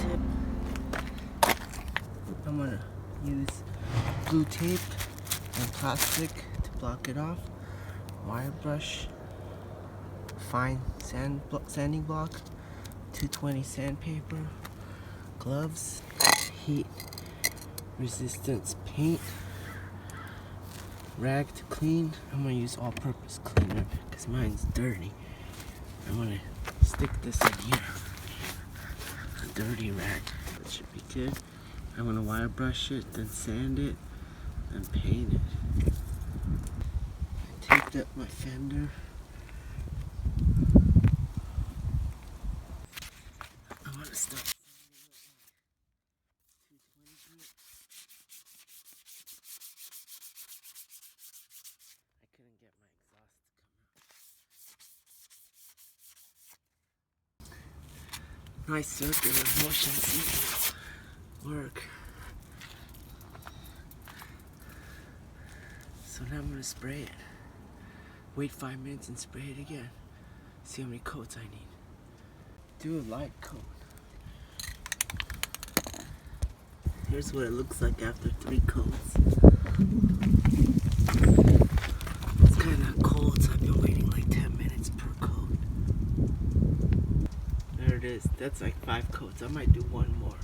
tip. I'm gonna use blue tape and plastic to block it off. Wire brush, fine sanding block, 220 sandpaper, gloves, heat resistance paint, rag to clean. I'm gonna use all-purpose cleaner because mine's dirty. I'm gonna stick this in here, a dirty rag. That should be good. I'm gonna wire brush it, then sand it, and paint it. I taped up my fender. I'm gonna start sanding it with my 220 grit. I couldn't get my exhaust to come out. Nice circular motion seems to work. So now I'm gonna spray it. Wait 5 minutes and spray it again. See how many coats I need. Do a light coat. Here's what it looks like after 3 coats. It's kind of cold, so I've been waiting like 10 minutes per coat. There it is. That's like 5 coats. I might do one more.